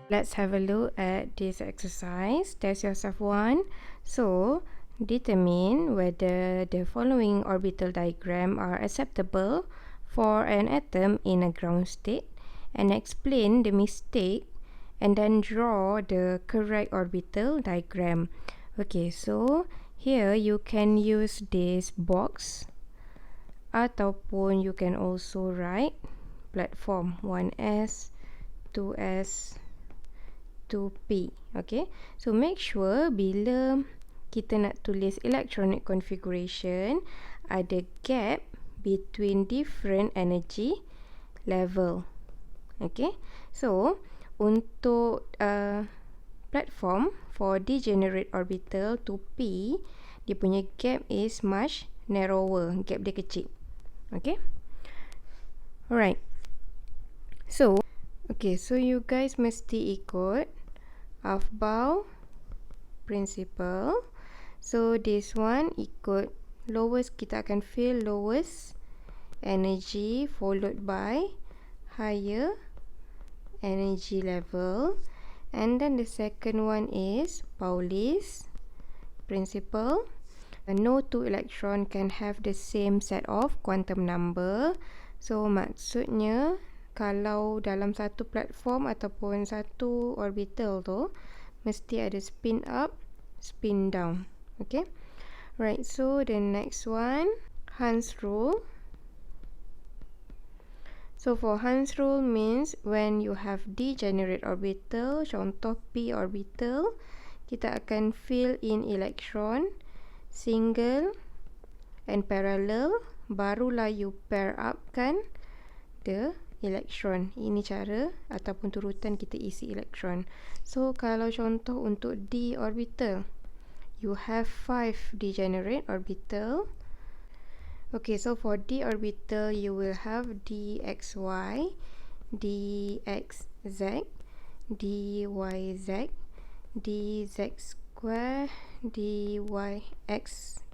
Let's have a look at this exercise. Test yourself 1. So, determine whether the following orbital diagram are acceptable for an atom in a ground state, and explain the mistake, and then draw the correct orbital diagram. Okay, so here you can use this box, ataupun you can also write platform 1s, 2s, 2p. Okay, so make sure bila kita nak tulis electronic configuration, ada gap between different energy level. Okay, so untuk platform for degenerate orbital 2p, dia punya gap is much narrower, gap dia kecil. Okay, alright. So you guys mesti ikut Aufbau principle. So this one ikut lowest, kita akan fill lowest energy followed by higher energy level, and then the second one is Pauli's principle. No two electron can have the same set of quantum number. So maksudnya kalau dalam satu platform ataupun satu orbital tu mesti ada spin up, spin down. Okay, right. So the next one, Hans rule. So for Hans rule means when you have degenerate orbital, contoh p orbital, kita akan fill in electron single and parallel, barulah you pair up kan the elektron. Ini cara ataupun turutan kita isi elektron. So kalau contoh untuk d orbital, you have 5 degenerate orbital. Okay, so for d orbital you will have dxy, dxz, dyz, dz square, dyx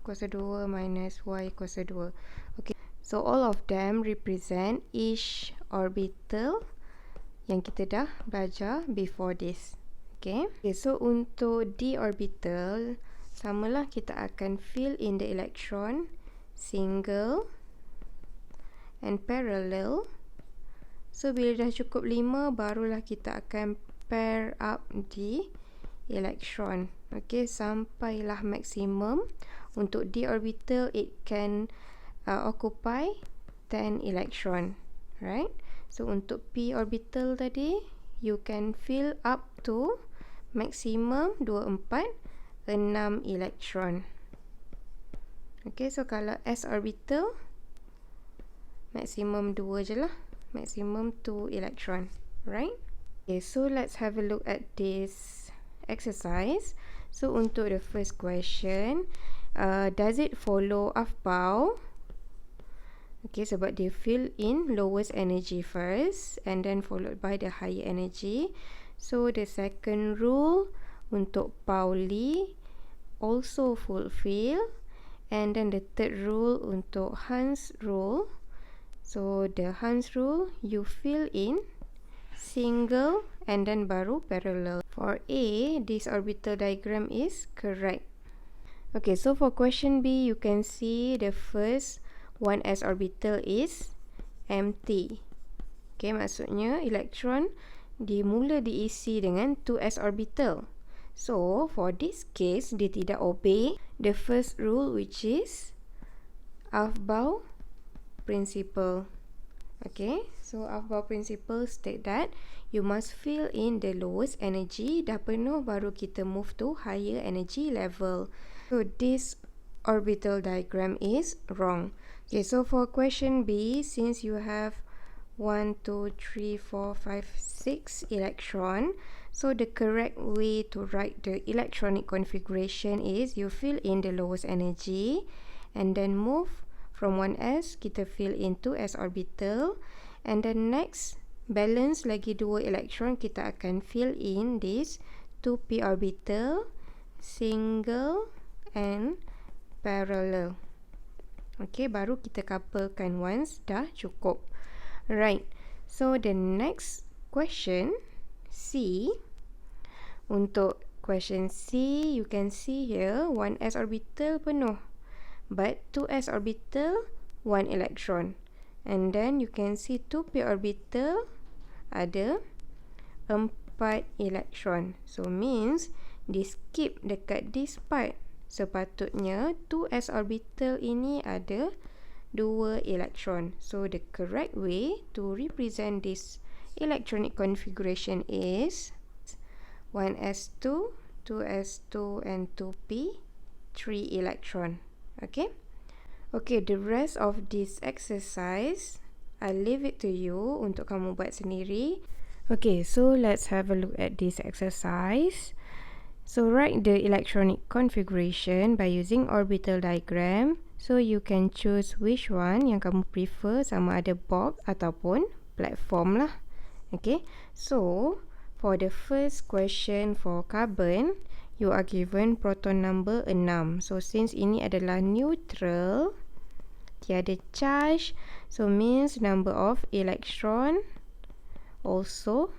kuasa 2 minus y kuasa 2. Okay, so all of them represent each orbital yang kita dah belajar before this. Okay, so untuk d orbital, samalah, kita akan fill in the electron single and parallel. So bila dah cukup 5, barulah kita akan pair up the electron. Okay, sampailah maksimum. Untuk d orbital, it can occupy 10 electron, right? So untuk p orbital tadi, you can fill up to maximum 2, 4, 6 electron. Okay, so kalau s orbital, maximum 2 je lah, maximum 2 electron, right? Okay, so let's have a look at this exercise. So untuk the first question, does it follow Aufbau? Okay, sebab dia fill in lowest energy first and then followed by the higher energy. So the second rule untuk Pauli also fulfill, and then the third rule untuk Hans rule. So the Hans rule, you fill in single and then baru parallel. For A, this orbital diagram is correct. Okay, so for question B, you can see the first 1s orbital is empty. Okay, maksudnya elektron mula diisi dengan 2s orbital. So for this case, dia tidak obey the first rule, which is Aufbau principle. Okay, so Aufbau principle state that you must fill in the lowest energy. Dah penuh, baru kita move to higher energy level. So this orbital diagram is wrong. Okay, so for question B, since you have 1, 2, 3, 4, 5, 6 electron, so the correct way to write the electronic configuration is you fill in the lowest energy and then move from 1s, kita fill into s orbital, and then next balance lagi 2 electron, kita akan fill in this 2p orbital, single and parallel. Okay, baru kita couplekan once dah cukup. Right, so the next question, C, untuk question C, you can see here 1s orbital penuh, but 2s orbital 1 electron. And then you can see 2p orbital ada 4 elektron. So means di skip dekat this part. Sepatutnya 2s orbital ini ada 2 elektron. So the correct way to represent this electronic configuration is 1s2, 2s2 and 2p, 3 electron. Okay? Okay, the rest of this exercise, I'll leave it to you untuk kamu buat sendiri. Okay, so let's have a look at this exercise. So write the electronic configuration by using orbital diagram. So you can choose which one yang kamu prefer, sama ada box ataupun platform lah. Okay, so for the first question for carbon, you are given proton number 6. So since ini adalah neutral, tiada charge, so means number of electron also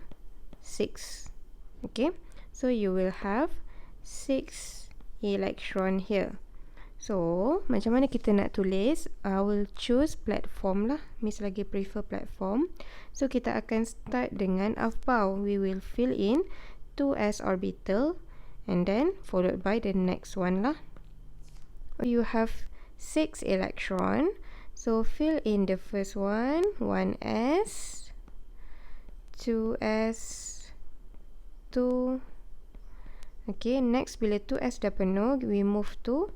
6. Okay, so you will have 6 electron here. So macam mana kita nak tulis? I will choose platform lah. Miss lagi prefer platform. So kita akan start dengan aufbau. We will fill in 2s orbital and then followed by the next one lah. You have 6 electron. So fill in the first one, 1s, 2s, 2. Okay, next bila 2s dah penuh, we move to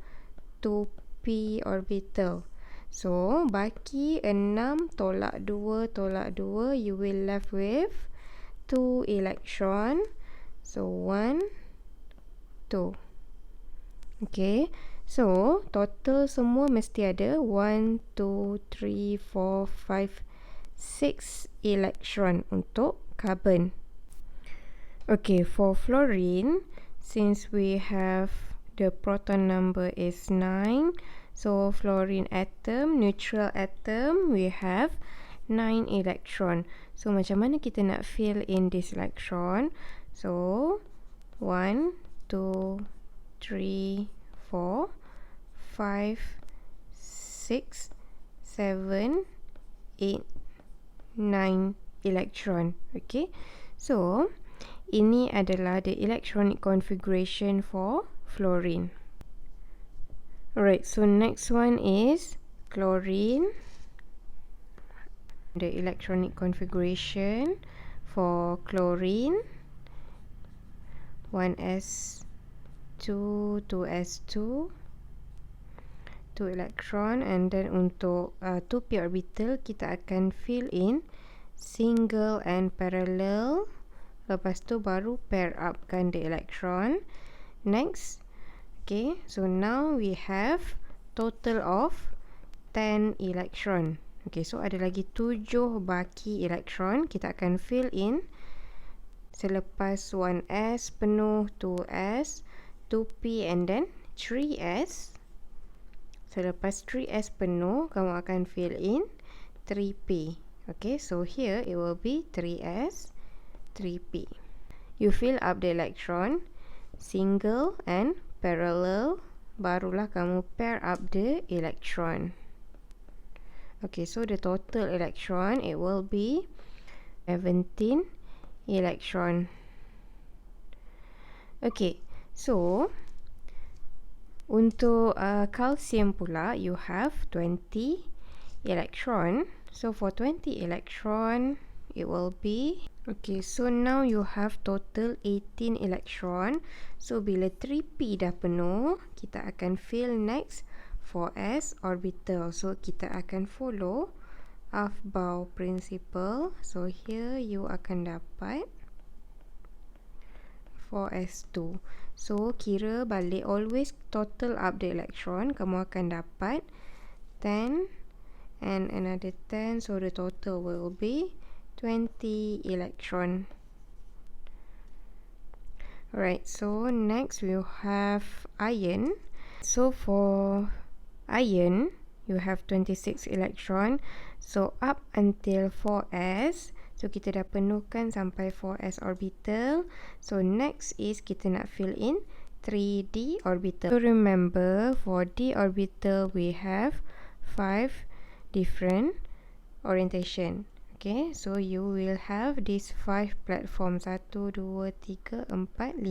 2p orbital. So baki 6 tolak 2 tolak 2, you will left with 2 electron. So 1, 2. Okay, so total semua mesti ada 1, 2, 3, 4, 5, 6 electron untuk carbon. Okay, for fluorine, since we have the proton number is 9, so fluorine atom, neutral atom, we have 9 electron. So macam mana kita nak fill in this electron? So 1, 2, 3, 4, 5, 6, 7, 8, 9 electron. Okay, so ini adalah the electronic configuration for fluorine. Alright, so next one is chlorine. The electronic configuration for chlorine, 1s2, 2s2, 2 electron, and then untuk 2p orbital kita akan fill in single and parallel. Lepas tu baru pair upkan the electron. Next, okay, so now we have total of 10 electron. Okay, so ada lagi 7 baki electron. Kita akan fill in selepas 1s penuh, 2s, 2p and then 3s. Selepas 3s penuh, kamu akan fill in 3p. Okay, so here it will be 3s, 3p. You fill up the electron, single and parallel, barulah kamu pair up the electron. Okay, so the total electron, it will be 17 electron. Okay, so untuk calcium pula, you have 20 electron. So for 20 electron, it will be, okay, so now you have total 18 electron. So bila 3p dah penuh, kita akan fill next 4s orbital. So kita akan follow aufbau principle. So here you akan dapat 4s2. So kira balik, always total up the electron. Kamu akan dapat 10 and another 10. So the total will be 20 electron. Alright, so next we have iron. So for iron, you have 26 electron. So up until 4s, So kita dah penuhkan sampai 4s orbital. So next is kita nak fill in 3d orbital. So remember, for d orbital we have 5 different orientation. Okay, so you will have these 5 platform, 1, 2, 3, 4, 5.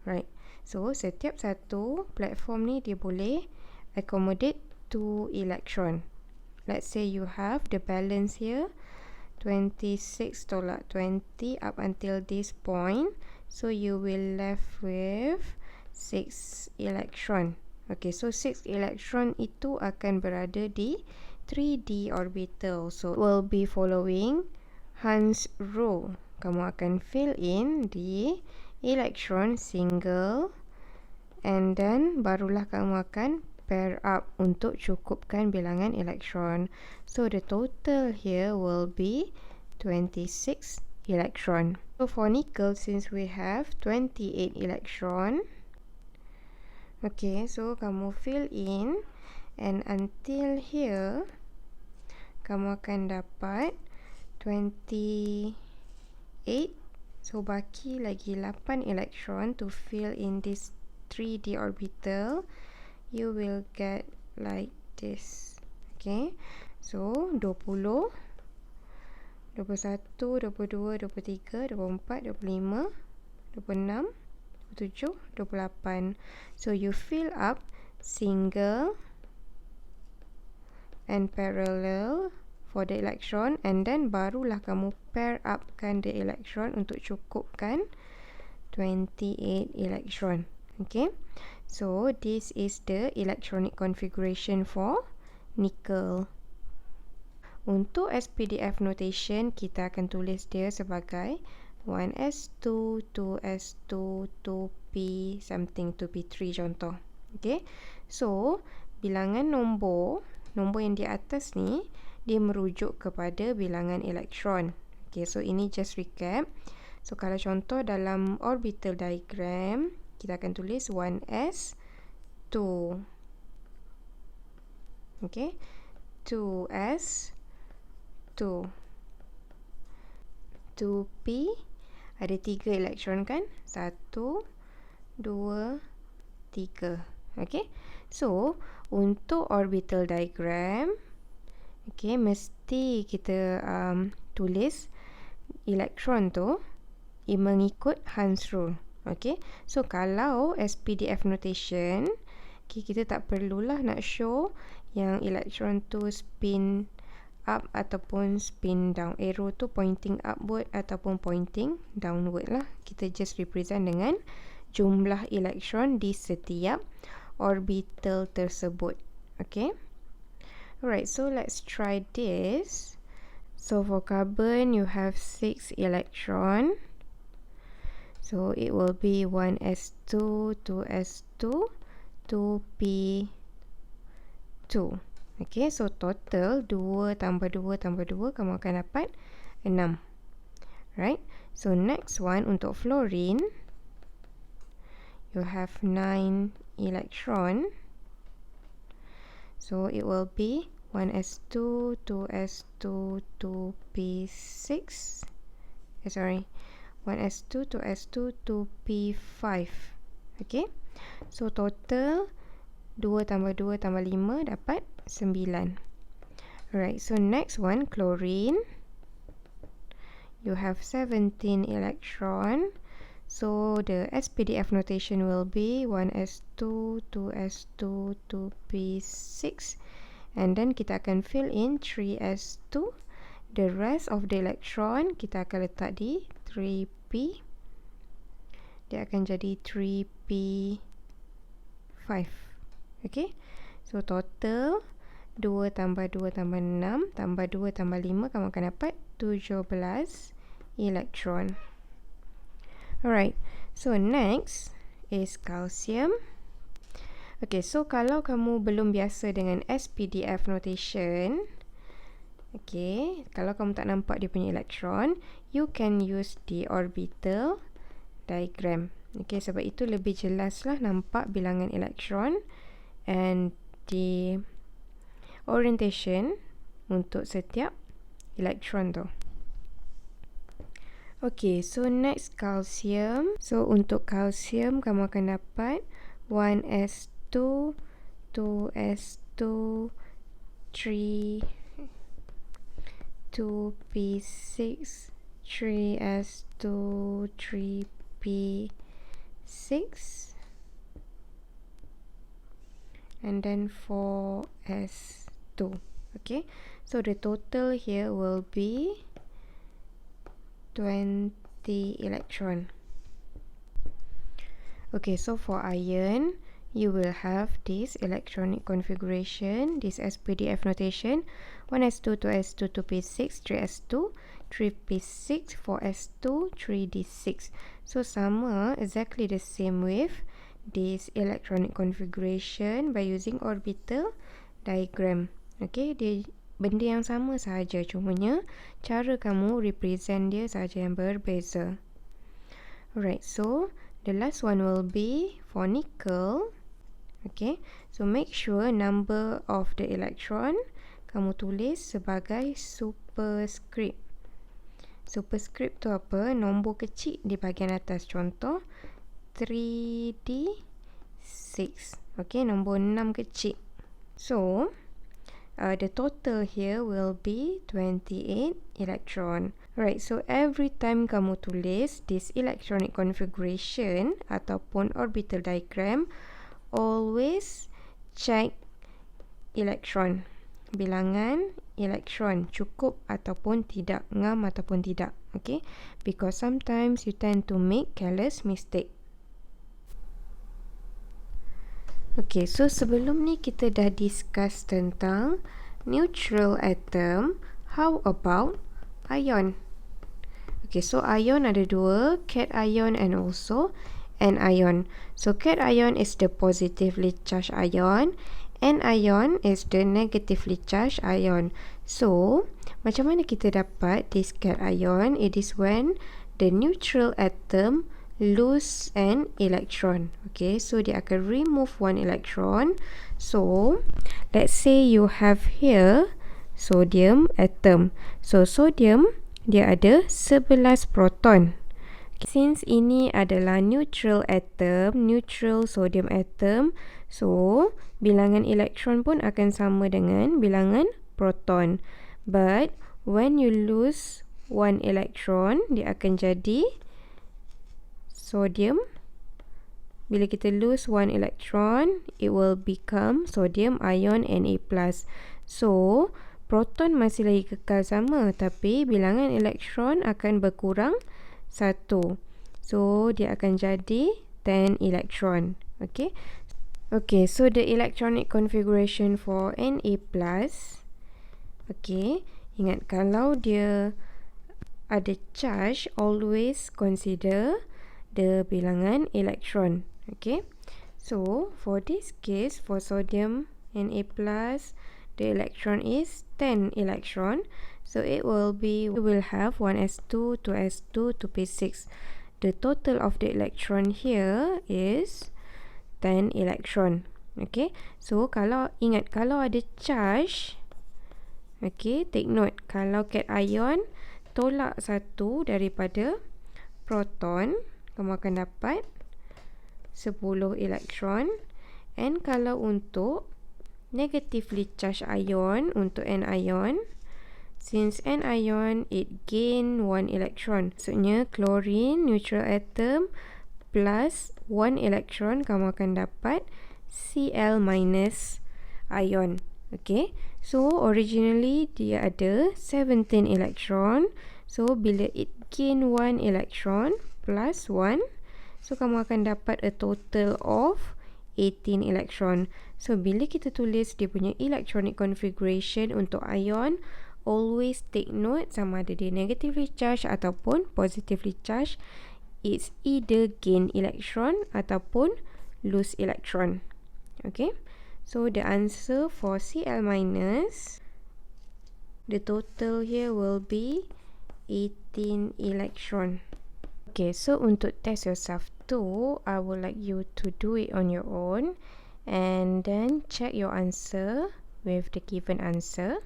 Right, so setiap satu platform ni dia boleh accommodate 2 electron. Let's say you have the balance here 26 tolak 20 up until this point, so you will left with 6 electron. Okay, so 6 electron itu akan berada di 3d orbital. So will be following Hans rule. Kamu akan fill in the electron single, and then barulah kamu akan pair up untuk cukupkan bilangan elektron. So the total here will be 26 electron. So for nickel, since we have 28 electron, okay, so kamu fill in, and until here kamu akan dapat 28. So baki lagi 8 electron to fill in this 3d orbital. You will get like this. Okay, so 20, 21, 22, 23, 24, 25, 26, 27, 28. So you fill up single and parallel for the electron, and then barulah kamu pair upkan the electron untuk cukupkan 28 electron. Okay, so this is the electronic configuration for nickel. Untuk SPDF notation, kita akan tulis dia sebagai 1s2, 2s2, 2p something, 2p3 contoh. Okay, so bilangan nombor yang di atas ni dia merujuk kepada bilangan elektron. Okay, so ini just recap. So kalau contoh dalam orbital diagram, kita akan tulis 1s2. Okay, 2s2. 2p ada 3 elektron kan? 1, 2, 3. Okay, so untuk orbital diagram, okay, mesti kita tulis elektron tu mengikut Hans rule. Okay, so kalau SPDF notation, okay, kita tak perlulah nak show yang elektron tu spin up ataupun spin down. Arrow tu pointing upward ataupun pointing downward lah. Kita just represent dengan jumlah elektron di setiap orbital tersebut. Okay, alright, so let's try this. So for carbon, you have 6 electron. So it will be 1s2, 2s2, 2p2. Okay, so total 2 tambah 2 tambah 2, kamu akan dapat 6. Right, so next one untuk fluorine, you have 9 electron. So it will be 1s2, 2s2, 2p6. Sorry, 1s2, 2s2, 2p5. Okay, so total 2 tambah 2 tambah 5 dapat 9. Alright, so next one, chlorine. You have 17 electron. So the SPDF notation will be 1s2, 2s2, 2p6. And then kita akan fill in 3s2. The rest of the electron kita akan letak di 3p. Dia akan jadi 3p5. Okay, so total 2 tambah 2 tambah 6 tambah 2 tambah 5, kamu akan dapat 17 elektron. Alright, so next is calcium. Okay, so kalau kamu belum biasa dengan SPDF notation, okay, kalau kamu tak nampak dia punya elektron, you can use the orbital diagram. Okay, sebab itu lebih jelaslah nampak bilangan elektron and the orientation untuk setiap elektron tu. Okay, so next calcium. So untuk calcium kamu akan dapat 1s2, 2s2, 3, 2p6, 3s2, 3p6, and then 4s2. Okay, so the total here will be 20 electron. Okay, so for iron, you will have this electronic configuration, this SPDF notation: 1s2, 2s2, 2p6, 3s2, 3p6, 4s2, 3d6. So sama, exactly the same with this electronic configuration by using orbital diagram. Okay, dia benda yang sama sahaja, cumanya cara kamu represent dia sahaja yang berbeza. Alright, so the last one will be for nickel. Okay, so make sure number of the electron kamu tulis sebagai superscript. Superscript tu apa? Nombor kecil di bahagian atas. Contoh 3d6. Okay, nombor 6 kecil. So the total here will be 28 electron. Right, so every time kamu tulis this electronic configuration ataupun orbital diagram, always check electron. Bilangan elektron cukup ataupun tidak, ngam ataupun tidak. Okay, because sometimes you tend to make careless mistake. Okay, so sebelum ni kita dah discuss tentang neutral atom. How about ion? Okay, so ion ada dua, cation and also anion. So cation is the positively charged ion, anion is the negatively charged ion. So macam mana kita dapat this cation? It is when the neutral atom lose an electron. Okay, so dia akan remove one electron. So let's say you have here sodium atom. So sodium dia ada 11 proton. Since ini adalah neutral atom, neutral sodium atom, so bilangan elektron pun akan sama dengan bilangan proton. But when you lose one electron, dia akan jadi sodium. Bila kita lose one electron, it will become sodium ion Na+. So proton masih lagi kekal sama, tapi bilangan elektron akan berkurang 1. So dia akan jadi 10 electron. Okay. Okay, so the electronic configuration for Na+, okay, ingat kalau dia ada charge, always consider the bilangan elektron. Okay, so for this case, for sodium Na+, the electron is 10 electron. So it will be, we will have 1s2, 2s2, 2p6. The total of the electron here is 10 electron. Okay, so kalau ingat, kalau ada charge, okay, take note, kalau cation tolak satu daripada proton, kamu akan dapat 10 elektron. And kalau untuk negatively charged ion, untuk anion, since anion it gain 1 electron, maksudnya chlorine neutral atom plus 1 electron, kamu akan dapat Cl- ion. Okay, so originally dia ada 17 electron. So bila it gain 1 electron plus 1, so kamu akan dapat a total of 18 electron. So bila kita tulis dia punya electronic configuration untuk ion, always take note sama ada dia negatively charged ataupun positively charged. It's either gain electron ataupun lose electron. Okay, so the answer for Cl-, the total here will be 18 electron. Okay, so untuk test yourself too, I would like you to do it on your own and then check your answer with the given answer.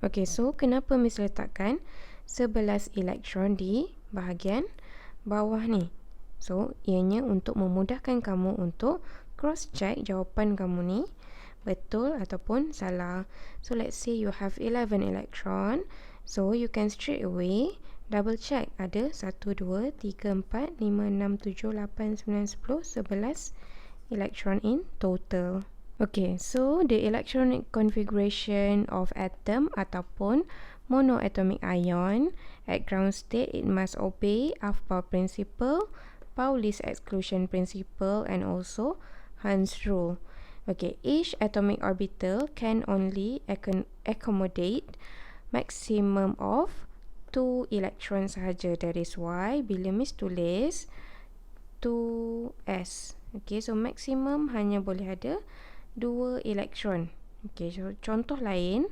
Okay, so kenapa Miss letakkan 11 elektron di bahagian bawah ni. So, ianya untuk memudahkan kamu untuk cross check jawapan kamu ni betul ataupun salah. So, let's say you have 11 electron. So, you can straight away double check. Ada 1, 2, 3, 4, 5, 6, 7, 8, 9, 10, 11 electron in total. Okay, so the electronic configuration of atom ataupun monoatomic ion at ground state, it must obey Aufbau principle, Pauli's exclusion principle, and also Hund's rule. Okay, each atomic orbital can only accommodate maximum of 2 electrons sahaja. That is why bila Miss tulis 2s, okay, so maximum hanya boleh ada 2 elektron. Okay, so contoh lain,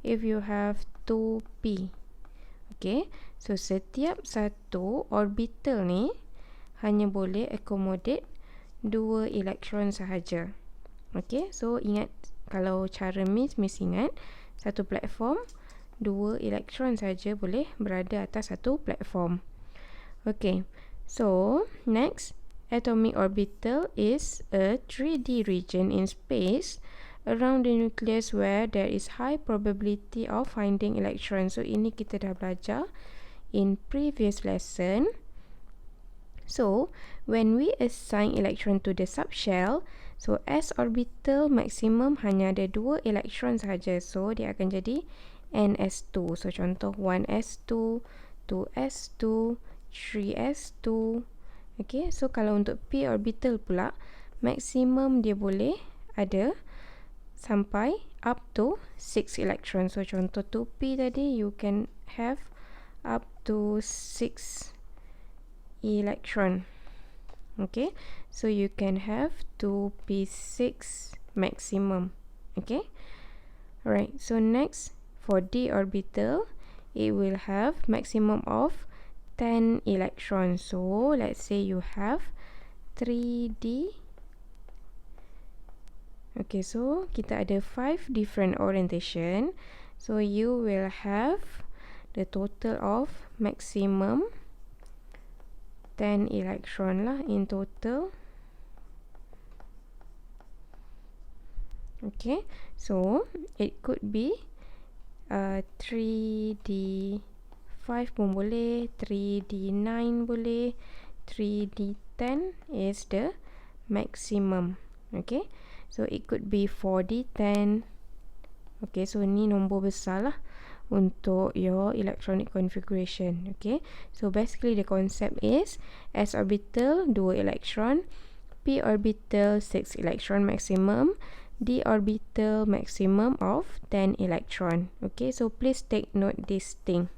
if you have 2p, okay, so setiap satu orbital ni hanya boleh accommodate 2 elektron sahaja. Okay, so ingat, kalau cara Miss ingat, satu platform 2 elektron sahaja boleh berada atas satu platform. Okay, so next, atomic orbital is a 3D region in space around the nucleus where there is high probability of finding electrons. So, ini kita dah belajar in previous lesson. So, when we assign electron to the subshell, so S orbital maximum hanya ada 2 elektron sahaja. So, dia akan jadi NS2. So, contoh 1s2, 2s2, 3s2. Okay, so kalau untuk p orbital pula, maksimum dia boleh ada sampai up to 6 electron. So contoh 2p tadi, you can have up to 6 electron. Okay, so you can have 2p6 maximum. Okay, alright, so next for d orbital, it will have maximum of 10 electrons. So let's say you have 3D. Okay, so kita ada 5 different orientation. So you will have the total of maximum 10 electron lah in total. Okay, so it could be 3D5 pun boleh, 3D9 boleh, 3D10 is the maximum. Okay, so it could be 4D10. Okay, so ni nombor besar lah untuk your electronic configuration. Okay, so basically the concept is S orbital 2 electron, P orbital 6 electron maximum, D orbital maximum of 10 electron. Okay, so please take note this thing.